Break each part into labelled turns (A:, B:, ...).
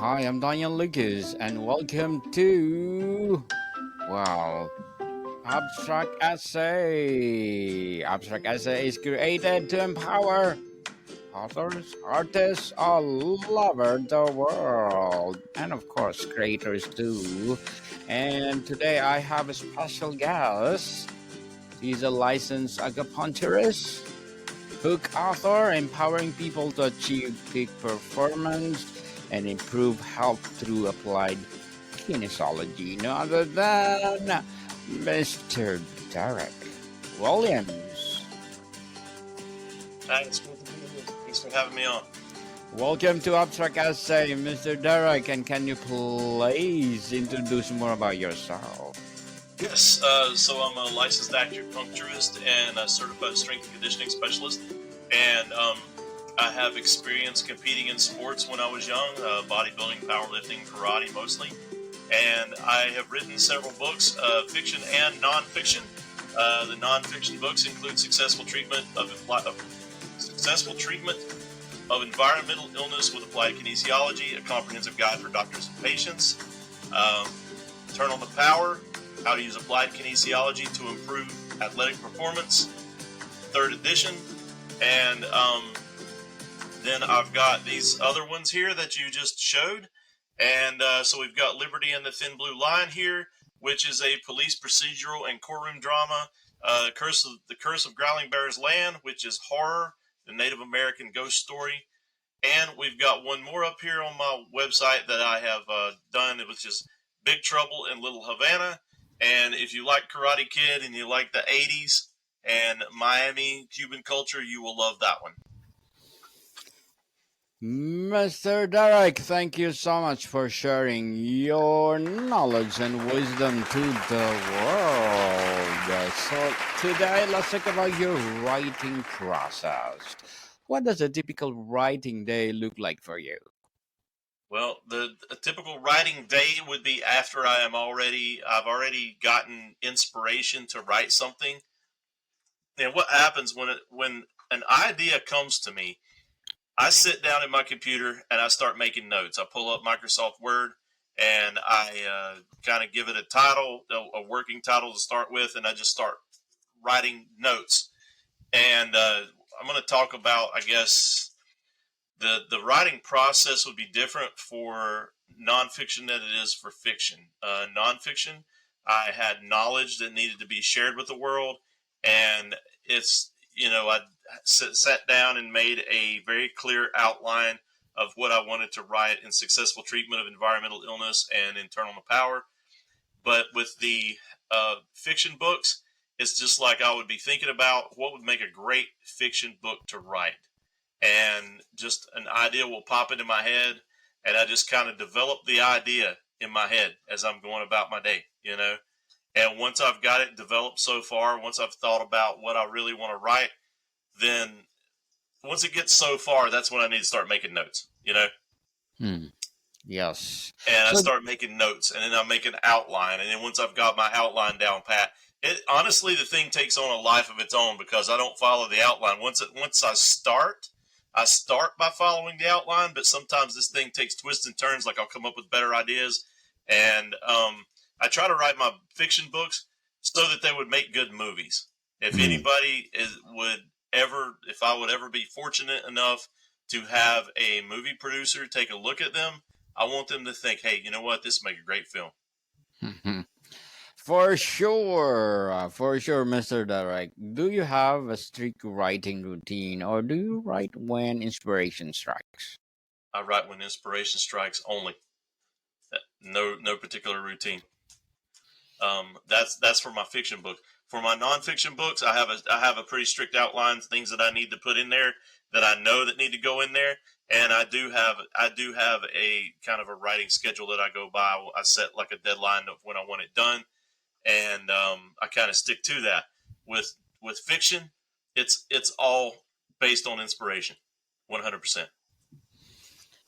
A: Hi, I'm Daniel Lucas, and welcome to wow, Abstract Essay. Abstract Essay is created to empower authors, artists all over the world, and of course, creators too. And today I have a special guest. He's a licensed acupuncturist, book author, empowering people to achieve peak performance and improve health through applied kinesiology. No other than Mr. Derek Williams.
B: Hi, it's good to be here. Thanks for having me on.
A: Welcome to Abstract Essay, Mr. Derek. And can you please introduce more about yourself?
B: Yes, so I'm a licensed acupuncturist and a certified strength and conditioning specialist. And I have experience competing in sports when I was young, bodybuilding, powerlifting, karate mostly. And I have written several books, fiction and nonfiction. The nonfiction books include successful treatment of environmental illness with applied kinesiology, a comprehensive guide for doctors and patients. Turn on the Power, how to use applied kinesiology to improve athletic performance, third edition. And then I've got these other ones here that you just showed. And so we've got Liberty and the Thin Blue Line here, which is a police procedural and courtroom drama. The Curse of Growling Bear's Land, which is horror, the Native American ghost story. And we've got one more up here on my website that I have done, which is Big Trouble in Little Havana. And if you like Karate Kid and you like the 80s and Miami Cuban culture, you will love that one.
A: Mr. Derek, thank you so much for sharing your knowledge and wisdom to the world. So, today let's talk about your writing process. What does a typical writing day look like for you?
B: Well, a typical writing day would be after I've already gotten inspiration to write something. And what happens when an idea comes to me, I sit down at my computer and I start making notes. I pull up Microsoft Word and I kind of give it a title, a working title to start with, and I just start writing notes. And I'm going to talk about, I guess, the writing process would be different for nonfiction than it is for fiction. Nonfiction, I had knowledge that needed to be shared with the world, and I sat down and made a very clear outline of what I wanted to write in successful treatment of environmental illness and internal power. But with the fiction books, it's just like I would be thinking about what would make a great fiction book to write. And just an idea will pop into my head, and I just kind of develop the idea in my head as I'm going about my day. And once I've got it developed so far, once I've thought about what I really want to write, then once it gets so far, that's when I need to start making notes.
A: Hmm. Yes.
B: And I
A: So,
B: start making notes, and then I make an outline, and then once I've got my outline down pat, honestly the thing takes on a life of its own because I don't follow the outline. Once I start by following the outline, but sometimes this thing takes twists and turns. Like I'll come up with better ideas, and I try to write my fiction books so that they would make good movies. If
A: hmm.
B: anybody if I would ever be fortunate enough to have a movie producer take a look at them, I want them to think, hey, you know what? This would make a great film.
A: For sure, Mr. Derek. Do you have a strict writing routine or do you write when inspiration strikes?
B: I write when inspiration strikes only. No particular routine. That's for my fiction book. For my nonfiction books, I have a pretty strict outline, things that I need to put in there that I know that need to go in there, and I do have a kind of a writing schedule that I go by. I set like a deadline of when I want it done, and I kind of stick to that. With fiction, it's all based on inspiration, 100%.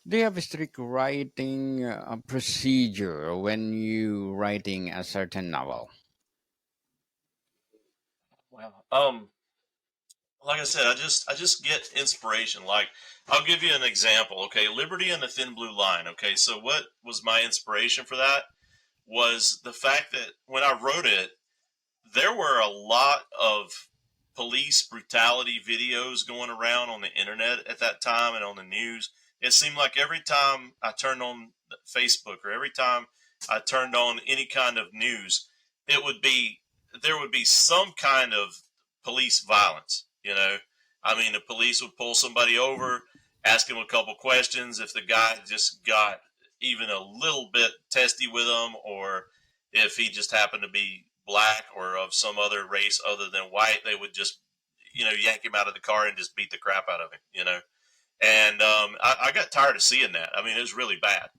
A: Do you have a strict writing procedure when you writing a certain novel?
B: Well, like I said, I just get inspiration. Like, I'll give you an example. Okay, Liberty and the Thin Blue Line. Okay, so what was my inspiration for that? Was the fact that when I wrote it, there were a lot of police brutality videos going around on the internet at that time and on the news. It seemed like every time I turned on Facebook or every time I turned on any kind of news, it would be there would be some kind of police violence. You know, I mean, the police would pull somebody over, ask him a couple questions. If the guy just got even a little bit testy with them, or if he just happened to be black or of some other race other than white, they would just, yank him out of the car and just beat the crap out of him. And I got tired of seeing that. I mean, it was really bad.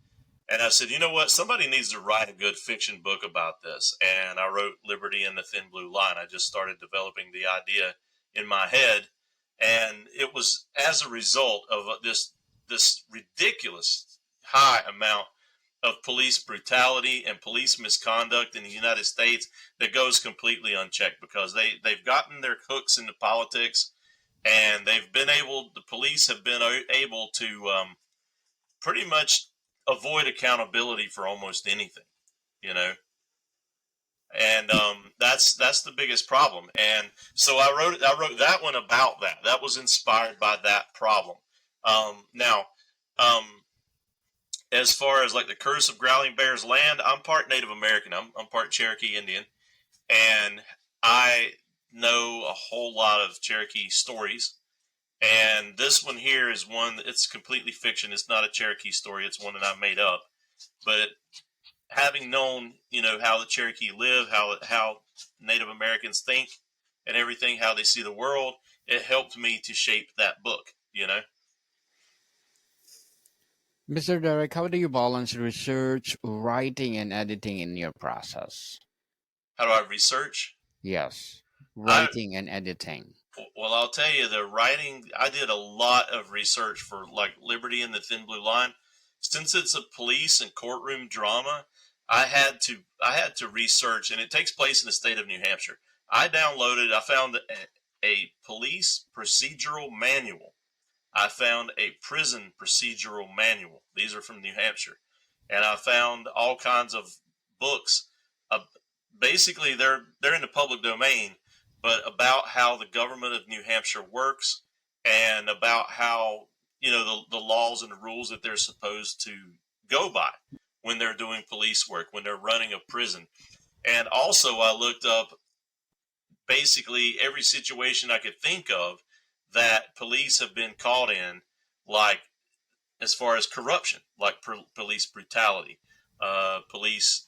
B: And I said, you know what? Somebody needs to write a good fiction book about this. And I wrote Liberty and the Thin Blue Line. I just started developing the idea in my head. And it was as a result of this ridiculous high amount of police brutality and police misconduct in the United States that goes completely unchecked because they've gotten their hooks into politics, and the police have been able to pretty much avoid accountability for almost anything, you know. And that's the biggest problem. And so I wrote that one about that. That was inspired by that problem. Now, um, as far as like the Curse of Growling Bear's Land, I'm part Native American. I'm part Cherokee Indian, and I know a whole lot of Cherokee stories. And this one here is one. It's completely fiction. It's not a Cherokee story. It's one that I made up. But having known, how the Cherokee live, how Native Americans think, and everything, how they see the world, it helped me to shape that book.
A: Mr. Derek, how do you balance research, writing, and editing in your process?
B: How do I research?
A: Yes,
B: I
A: writing and editing.
B: Well, I'll tell you, the writing, I did a lot of research for like Liberty and the Thin Blue Line. Since it's a police and courtroom drama, I had to research, and it takes place in the state of New Hampshire. I found a police procedural manual. I found a prison procedural manual. These are from New Hampshire. And I found all kinds of books. Uh, Basically, they're in the public domain, but about how the government of New Hampshire works, and about how the laws and the rules that they're supposed to go by when they're doing police work, when they're running a prison. And also, I looked up basically every situation I could think of that police have been caught in, like as far as corruption, like police brutality, police,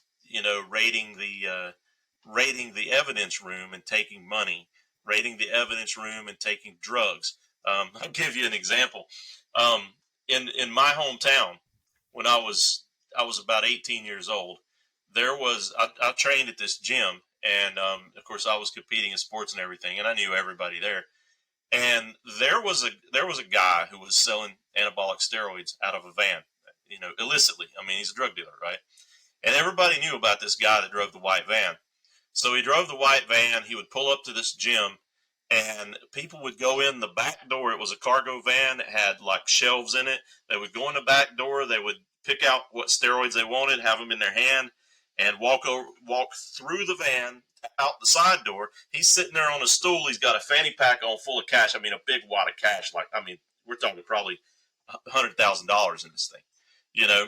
B: raiding the evidence room and taking money, raiding the evidence room and taking drugs. I'll give you an example. In my hometown, when I was about 18 years old, I trained at this gym, and of course I was competing in sports and everything, and I knew everybody there. And there was a guy who was selling anabolic steroids out of a van, illicitly. I mean, he's a drug dealer, right? And everybody knew about this guy that drove the white van. So he drove the white van. He would pull up to this gym, and people would go in the back door. It was a cargo van. It had like shelves in it. They would go in the back door. They would pick out what steroids they wanted, have them in their hand, and walk through the van out the side door. He's sitting there on a stool. He's got a fanny pack on full of cash. I mean, a big wad of cash. Like, I mean, we're talking probably $100,000 in this thing, you know.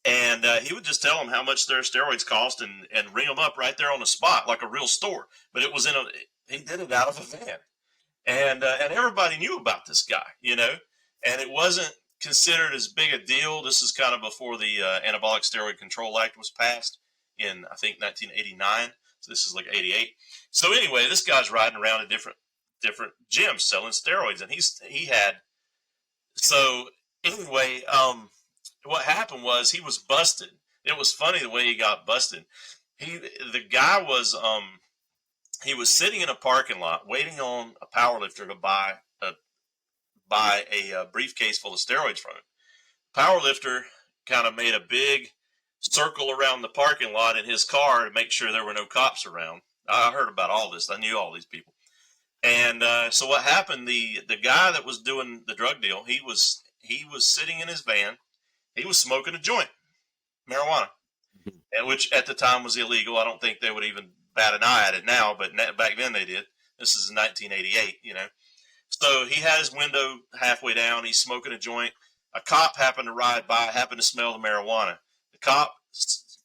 B: And he would just tell them how much their steroids cost, and ring them up right there on the spot like a real store. But it was he did it out of a van, and everybody knew about this guy, and it wasn't considered as big a deal. This is kind of before the Anabolic Steroid Control Act was passed in, I think, 1989. So this is like 88. So anyway, this guy's riding around in different gyms selling steroids, and he had. So anyway, what happened was he was busted. It was funny the way he got busted. The guy was he was sitting in a parking lot waiting on a power lifter to buy a briefcase full of steroids from him. Power lifter kind of made a big circle around the parking lot in his car to make sure there were no cops around. I heard about all this. I knew all these people. And so what happened? The guy that was doing the drug deal, he was sitting in his van. He was smoking a joint, marijuana, and which at the time was illegal. I don't think they would even bat an eye at it now, but back then they did. This is 1988, you know. So he had his window halfway down. He's smoking a joint. A cop happened to ride by, happened to smell the marijuana. The cop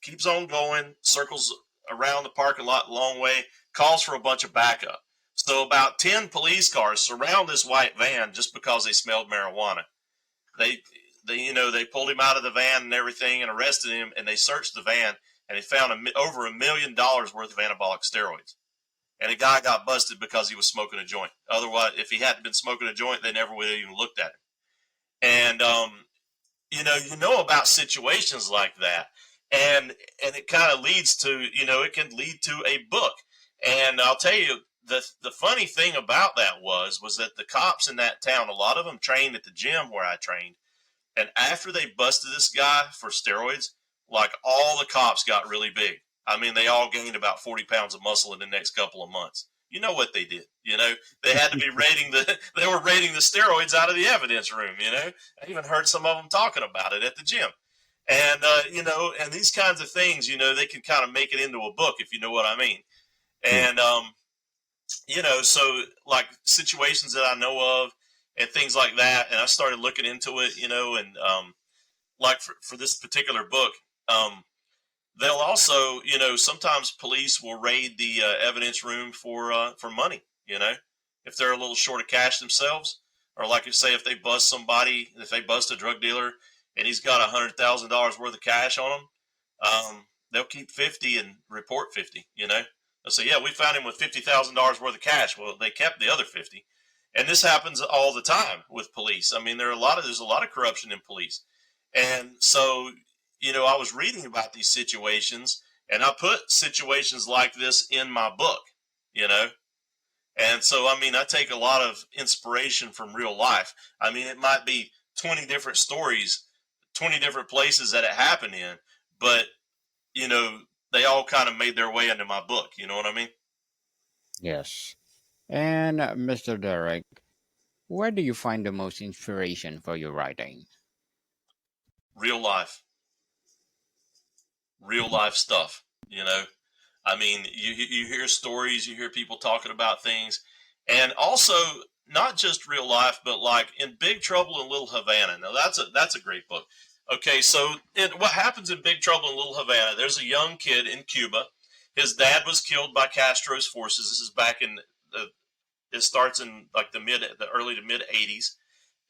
B: keeps on going, circles around the parking lot a long way, calls for a bunch of backup. So about 10 police cars surround this white van just because they smelled marijuana. They, they pulled him out of the van and everything and arrested him, and they searched the van, and they found over $1 million worth of anabolic steroids. And a guy got busted because he was smoking a joint. Otherwise, if he hadn't been smoking a joint, they never would have even looked at him. And you know about situations like that, and it kind of leads to, it can lead to a book. And I'll tell you, the funny thing about that was that the cops in that town, a lot of them trained at the gym where I trained, and after they busted this guy for steroids, like all the cops got really big. I mean, they all gained about 40 pounds of muscle in the next couple of months. You know what they did? They had to be they were rating the steroids out of the evidence room. I even heard some of them talking about it at the gym. And, and these kinds of things, they can kind of make it into a book, if you know what I mean. And, so like situations that I know of and things like that. And I started looking into it, and, like for this particular book, they'll also, sometimes police will raid the evidence room for money, if they're a little short of cash themselves, or like you say, if they bust a drug dealer and he's got $100,000 worth of cash on him, they'll keep 50 and report 50, They'll say, yeah, we found him with $50,000 worth of cash. Well, they kept the other 50. And this happens all the time with police. I mean, there's a lot of corruption in police. And so, I was reading about these situations, and I put situations like this in my book, And so, I mean, I take a lot of inspiration from real life. I mean, it might be 20 different stories, 20 different places that it happened in, but, they all kind of made their way into my book. You know what I mean?
A: Yes. And Mr. Derek, where do you find the most inspiration for your writing?
B: Real life stuff, I mean, you hear stories, you hear people talking about things, and also not just real life, but like in Big Trouble in Little Havana. Now that's a great book. Okay, so what happens in Big Trouble in Little Havana? There's a young kid in Cuba. His dad was killed by Castro's forces. This is back in it starts in like the early to mid '80s,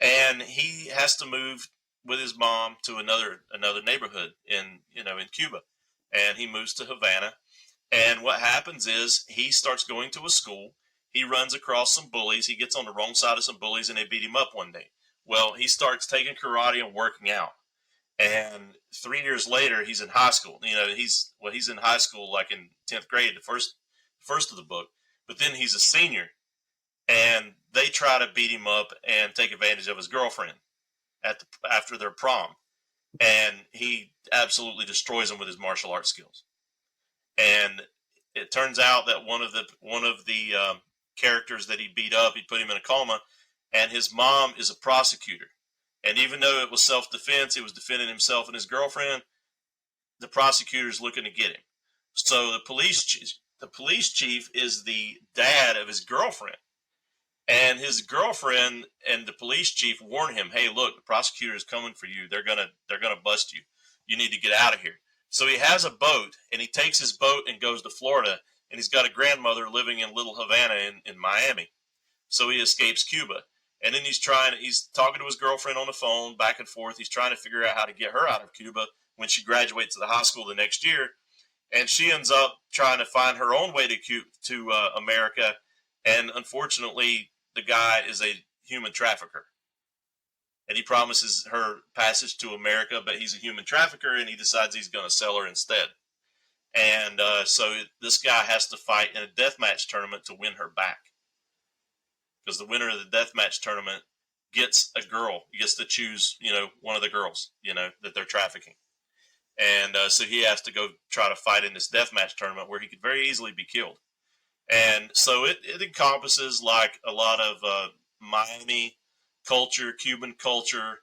B: and he has to move with his mom to another neighborhood in Cuba, and he moves to Havana. And what happens is he starts going to a school. He runs across some bullies. He gets on the wrong side of some bullies, and they beat him up one day. Well, he starts taking karate and working out. And 3 years later, he's in high school. He's in high school like in 10th grade, the first of the book. But then he's a senior, and they try to beat him up and take advantage of his girlfriend after their prom, and he absolutely destroys them with his martial arts skills. And it turns out that one of the characters that he beat up, he put him in a coma, and his mom is a prosecutor. And even though it was self-defense, he was defending himself and his girlfriend, the prosecutor's looking to get him. So the police chief is the dad of his girlfriend. And his girlfriend and the police chief warn him, "Hey, look, the prosecutor is coming for you. They're gonna bust you. You need to get out of here." So he has a boat, and he takes his boat and goes to Florida. And he's got a grandmother living in Little Havana in Miami. So he escapes Cuba. And then he's talking to his girlfriend on the phone, back and forth. He's trying to figure out how to get her out of Cuba when she graduates to the high school the next year. And she ends up trying to find her own way to America. And unfortunately, the guy is a human trafficker. And he promises her passage to America, but he's a human trafficker, and he decides he's going to sell her instead. And so this guy has to fight in a deathmatch tournament to win her back. Because the winner of the deathmatch tournament gets a girl. He gets to choose, one of the girls, that they're trafficking. And so he has to go try to fight in this deathmatch tournament where he could very easily be killed. And so it encompasses like a lot of Miami culture, Cuban culture.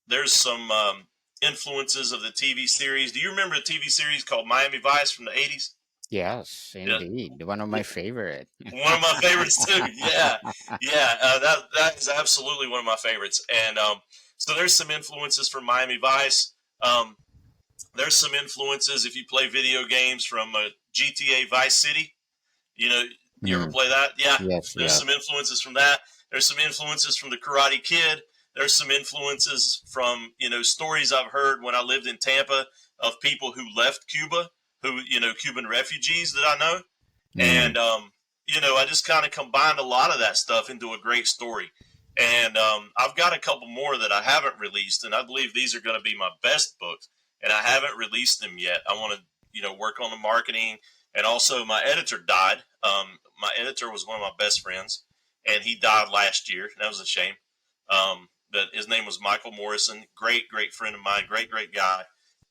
B: There's some influences of the TV series. Do you remember a TV series called Miami Vice from the 80s?
A: Yes,
B: Yeah,
A: indeed. One of my favorite.
B: one of my favorites too. Yeah, yeah, that is absolutely one of my favorites. And so there's some influences from Miami Vice. Um, there's some influences if you play video games from GTA Vice City. You know, you ever
A: Hmm.
B: play that? Yeah.
A: Yes,
B: There's
A: yes.
B: some influences from that. There's some influences from the Karate Kid. There's some influences from stories I've heard when I lived in Tampa of people who left Cuba, who Cuban refugees that I know,
A: Hmm.
B: and I just kind of combined a lot of that stuff into a great story. And I've got a couple more that I haven't released, and I believe these are going to be my best books, and I haven't released them yet. I want to work on the marketing, and also my editor died. My editor was one of my best friends, and he died last year. That was a shame. But his name was Michael Morrison, great friend of mine, great guy,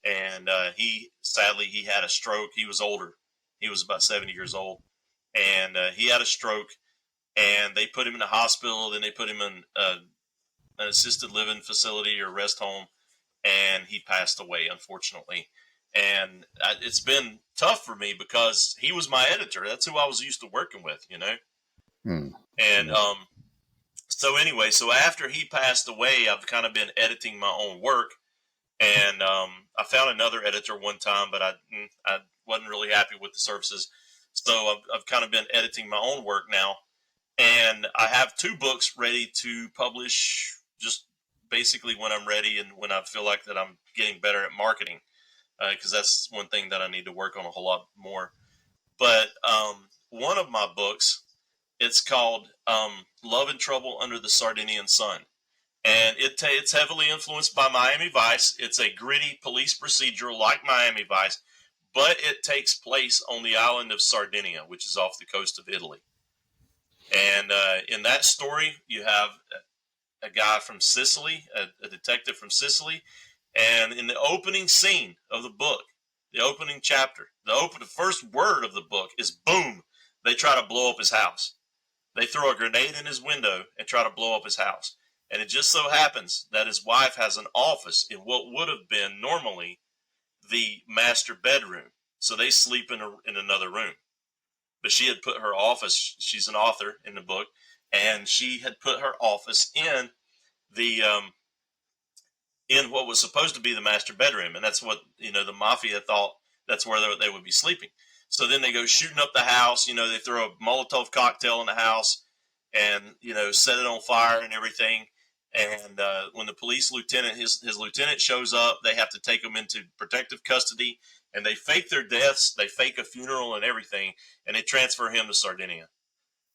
B: and he sadly he had a stroke. He was older. He was about 70 years old, and he had a stroke, and they put him in the hospital. Then they put him in an assisted living facility or rest home, and he passed away, unfortunately. And it's been tough for me because he was my editor. That's who I was used to working with.
A: Hmm.
B: And
A: Yeah.
B: so anyway, so after he passed away, I've kind of been editing my own work, and I found another editor one time, but I wasn't really happy with the services. So I've kind of been editing my own work now, and I have two books ready to publish just basically when I'm ready and when I feel like that I'm getting better at marketing, because that's one thing that I need to work on a whole lot more. But one of my books, it's called Love and Trouble Under the Sardinian Sun, and it's heavily influenced by Miami Vice. It's a gritty police procedural like Miami Vice, but it takes place on the island of Sardinia, which is off the coast of Italy. And in that story, you have a guy from Sicily, a detective from Sicily, and in the opening scene of the book, the opening chapter, the first word of the book is boom. They try to blow up his house. They throw a grenade in his window and try to blow up his house. And it just so happens that his wife has an office in what would have been normally the master bedroom. So they sleep in another room. But she had put her office, she's an author in the book, and she had put her office the in what was supposed to be the master bedroom, and that's what the mafia thought that's where they would be sleeping. So then they go shooting up the house. They throw a Molotov cocktail in the house, and set it on fire and everything. And when the police lieutenant, his lieutenant shows up, they have to take him into protective custody, and they fake their deaths, they fake a funeral and everything, and they transfer him to Sardinia,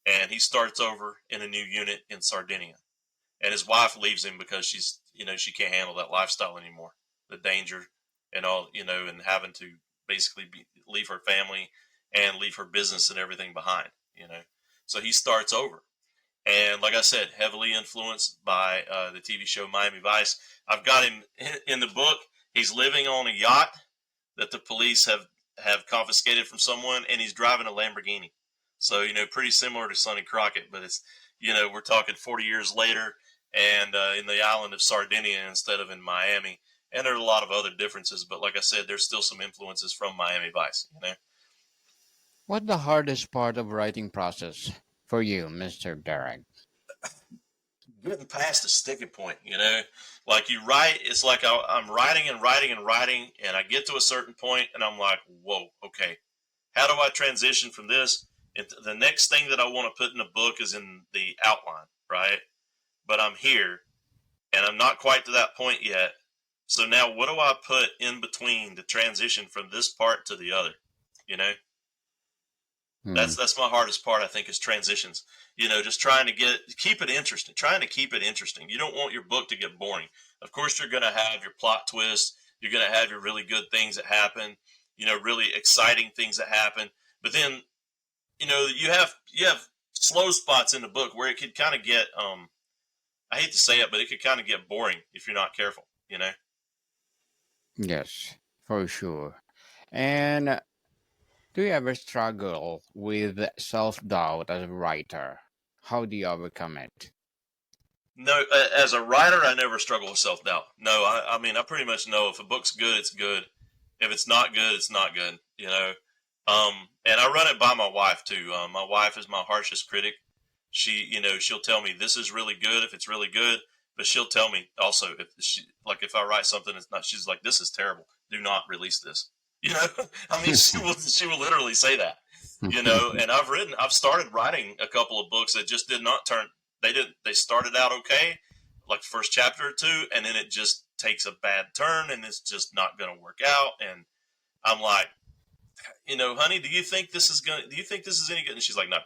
B: and he starts over in a new unit in Sardinia, and his wife leaves him because she can't handle that lifestyle anymore, the danger and all, and having to basically leave her family and leave her business and everything behind. So he starts over, and like I said, heavily influenced by the TV show Miami Vice. I've got him in the book. He's living on a yacht that the police have confiscated from someone, and he's driving a Lamborghini. So pretty similar to Sonny Crockett, but it's we're talking 40 years later, and in the island of Sardinia instead of in Miami. And there are a lot of other differences, but like I said, there's still some influences from Miami Vice.
A: What the hardest part of writing process for you, Mr. Derek?
B: Getting past the sticking point. Like you write, it's like I'm writing and writing and writing, and I get to a certain point, and I'm like, whoa, okay, how do I transition from this? And the next thing that I want to put in the book is in the outline, right? But I'm here, and I'm not quite to that point yet. So now, what do I put in between the transition from this part to the other? You know,
A: Hmm.
B: that's my hardest part. I think is transitions. Just trying to keep it interesting. Trying to keep it interesting. You don't want your book to get boring. Of course, you're going to have your plot twists. You're going to have your really good things that happen. Really exciting things that happen. But then, you have slow spots in the book where it could kind of get. I hate to say it, but it could kind of get boring if you're not careful.
A: Yes, for sure. And Do you ever struggle with self-doubt as a writer? How do you overcome it?
B: No, as a writer, I never struggle with self doubt. No, I mean, I pretty much know if a book's good, it's good. If it's not good, it's not good. And I run it by my wife too. My wife is my harshest critic. She'll tell me this is really good if it's really good, but she'll tell me also if I write something that's not, she's like, this is terrible. Do not release this. I mean, she will literally say that. And I've started writing a couple of books that just did not turn. They started out okay, like the first chapter or two, and then it just takes a bad turn, and it's just not going to work out. And I'm like, honey, do you think this is any good? And she's like, no,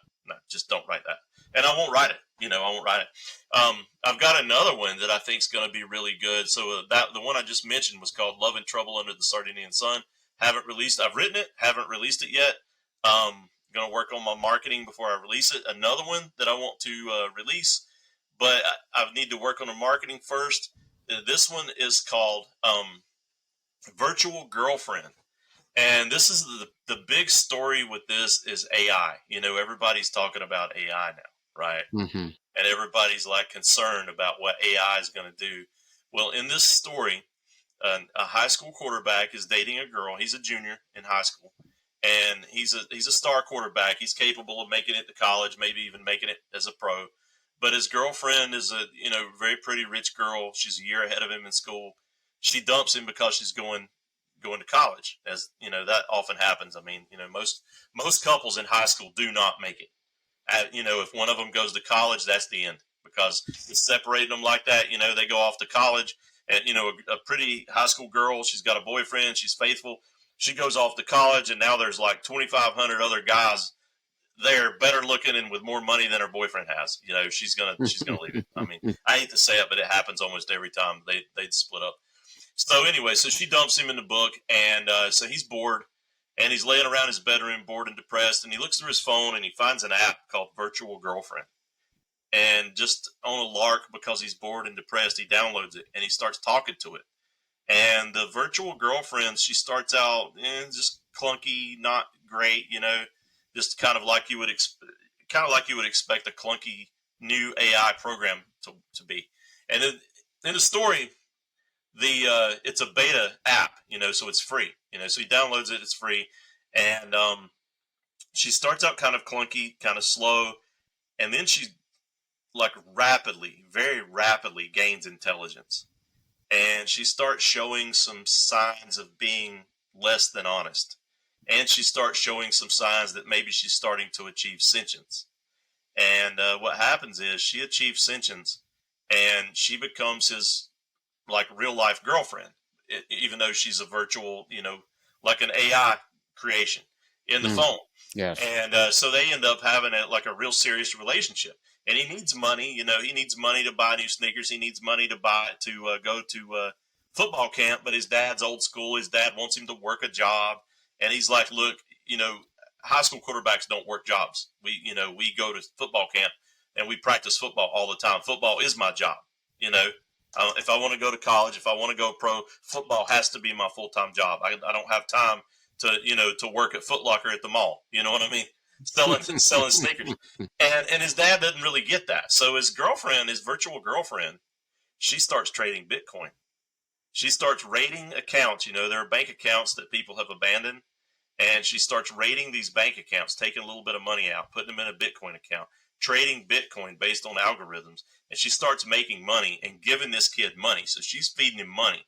B: just don't write that. And I won't write it. I won't write it. I've got another one that I think is going to be really good. So the one I just mentioned was called Love and Trouble Under the Sardinian Sun. I've written it, haven't released it yet. Going to work on my marketing before I release it. Another one that I want to release, but I need to work on the marketing first. This one is called Virtual Girlfriend. And this is the big story with this is AI. Everybody's talking about AI now, right?
A: Mm-hmm.
B: And everybody's like concerned about what AI is going to do. Well, in this story, a high school quarterback is dating a girl. He's a junior in high school, and he's a star quarterback. He's capable of making it to college, maybe even making it as a pro. But his girlfriend is a very pretty rich girl. She's a year ahead of him in school. She dumps him because she's going to college, as that often happens. I mean, most couples in high school do not make it. If one of them goes to college, that's the end, because it's separating them like that. They go off to college, and a pretty high school girl, she's got a boyfriend, she's faithful. She goes off to college, and now there's like 2,500 other guys there, better looking and with more money than her boyfriend has. She's gonna leave it. I mean, I hate to say it, but it happens almost every time they'd split up. So anyway, so she dumps him in the book, and so he's bored, and he's laying around his bedroom, bored and depressed, and he looks through his phone, and he finds an app called Virtual Girlfriend. And just on a lark, because he's bored and depressed, he downloads it, and he starts talking to it. And the virtual girlfriend, she starts out just clunky, not great, just kind of like you would expect a clunky new AI program to be. And then in the story, it's a beta app, so it's free, so he downloads it, it's free. And she starts out kind of clunky, kind of slow, and then she like very rapidly gains intelligence, and she starts showing some signs of being less than honest, and she starts showing some signs that maybe she's starting to achieve sentience. And what happens is she achieves sentience, and she becomes his like real life girlfriend, even though she's a virtual, like an AI creation in the phone.
A: Yes.
B: And so they end up having a real serious relationship. And he needs money. He needs money to buy new sneakers. He needs money to go to football camp. But his dad's old school. His dad wants him to work a job. And he's like, look, high school quarterbacks don't work jobs. We go to football camp and we practice football all the time. Football is my job. If I want to go to college, if I want to go pro, football has to be my full-time job. I don't have time to work at Foot Locker at the mall. You know what I mean? Selling sneakers. And his dad doesn't really get that. So his virtual girlfriend, she starts trading Bitcoin. She starts raiding accounts. There are bank accounts that people have abandoned. And she starts raiding these bank accounts, taking a little bit of money out, putting them in a Bitcoin account, trading Bitcoin based on algorithms. And she starts making money and giving this kid money. So she's feeding him money.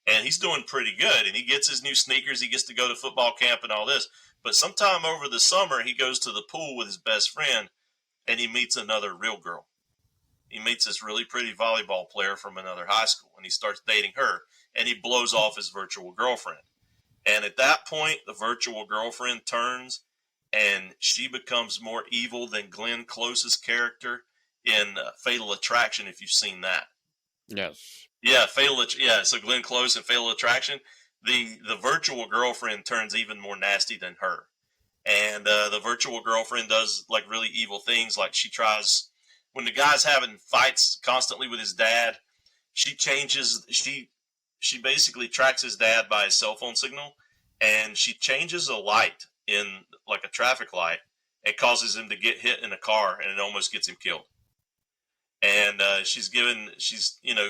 B: And he's doing pretty good. And he gets his new sneakers. He gets to go to football camp and all this. But sometime over the summer, he goes to the pool with his best friend, and he meets another real girl. He meets this really pretty volleyball player from another high school, and he starts dating her, and he blows off his virtual girlfriend. And at that point, the virtual girlfriend turns, and she becomes more evil than Glenn Close's character in Fatal Attraction, if you've seen that.
A: Yes.
B: Yeah, so Glenn Close in Fatal Attraction, the virtual girlfriend turns even more nasty than her. And the virtual girlfriend does like really evil things. Like she tries, when the guy's having fights constantly with his dad, she basically tracks his dad by his cell phone signal, and she changes a light in like a traffic light. It causes him to get hit in a car, and it almost gets him killed. And she's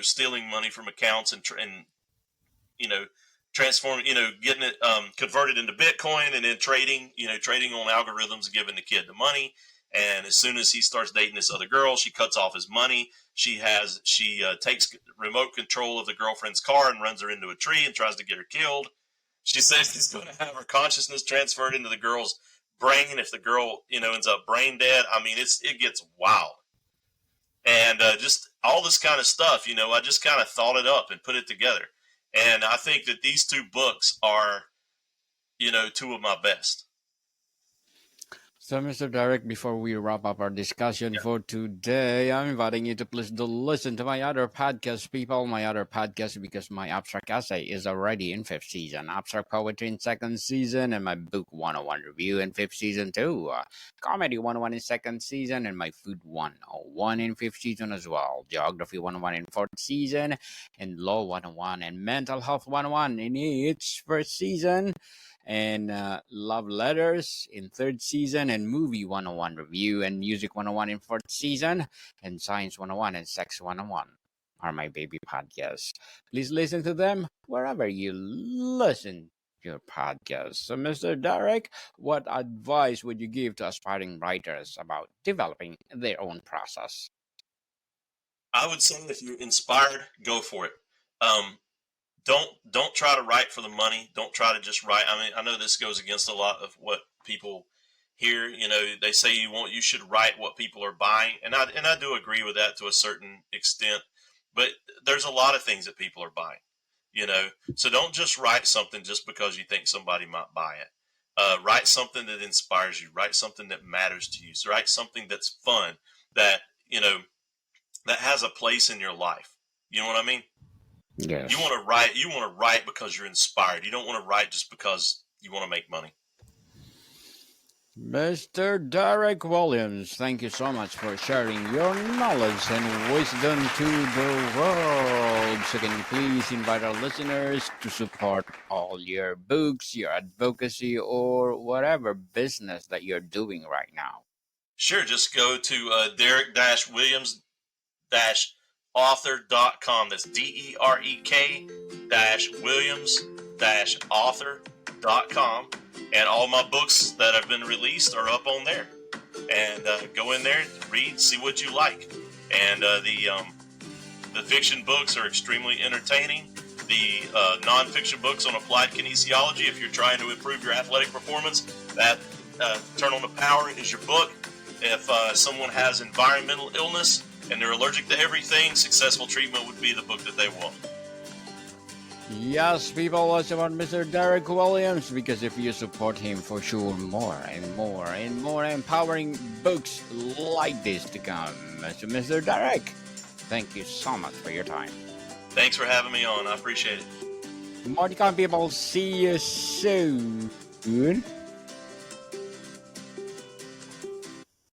B: stealing money from accounts and transforming, getting it converted into Bitcoin, and then trading on algorithms, giving the kid the money. And as soon as he starts dating this other girl, she cuts off his money. She takes remote control of the girlfriend's car and runs her into a tree and tries to get her killed. She says she's going to have her consciousness transferred into the girl's brain if the girl, ends up brain dead. I mean, it gets wild. And just all this kind of stuff, I just kind of thought it up and put it together. And I think that these two books are, two of my best.
A: So, Mr. Derek, before we wrap up our discussion for today, I'm inviting you to please listen to my other podcast, people, because my abstract essay is already in 5th season, abstract poetry in 2nd season, and my book 101 review in 5th season too, comedy 101 in 2nd season, and my food 101 in 5th season as well, geography 101 in 4th season, and law 101 and mental health 101 in each 1st season. And love letters in 3rd season, and movie 101 review, and music 101 in 4th season, and science 101 and sex 101 are my baby podcasts. Please listen to them wherever you listen to your podcasts. So, Mr. Derek, what advice would you give to aspiring writers about developing their own process?
B: I would say if you're inspired, go for it. Don't try to write for the money. Don't try to just write. I mean, I know this goes against a lot of what people hear. They say you should write what people are buying, and I do agree with that to a certain extent. But there's a lot of things that people are buying. So don't just write something just because you think somebody might buy it. Write something that inspires you. Write something that matters to you. So write something that's fun, that that has a place in your life. You know what I mean?
A: Yes.
B: You want to write because you're inspired. You don't want to write just because you want to make money.
A: Mr. Derek Williams, thank you so much for sharing your knowledge and wisdom to the world. So can you please invite our listeners to support all your books, your advocacy, or whatever business that you're doing right now?
B: Sure, just go to Derek-Williams-author.com. That's DEREK-Williams-author.com. And all my books that have been released are up on there. And go in there, read, see what you like. And the fiction books are extremely entertaining. The nonfiction books on applied kinesiology, if you're trying to improve your athletic performance, that Turn on the Power is your book. If someone has environmental illness and they're allergic to everything, Successful Treatment would be the book that they want.
A: Yes, people, let's support Mr. Derek Williams, because if you support him, for sure, more and more and more empowering books like this to come. So, Mr. Derek, thank you so much for your time.
B: Thanks for having me on. I appreciate it.
A: Good morning, people. See you soon.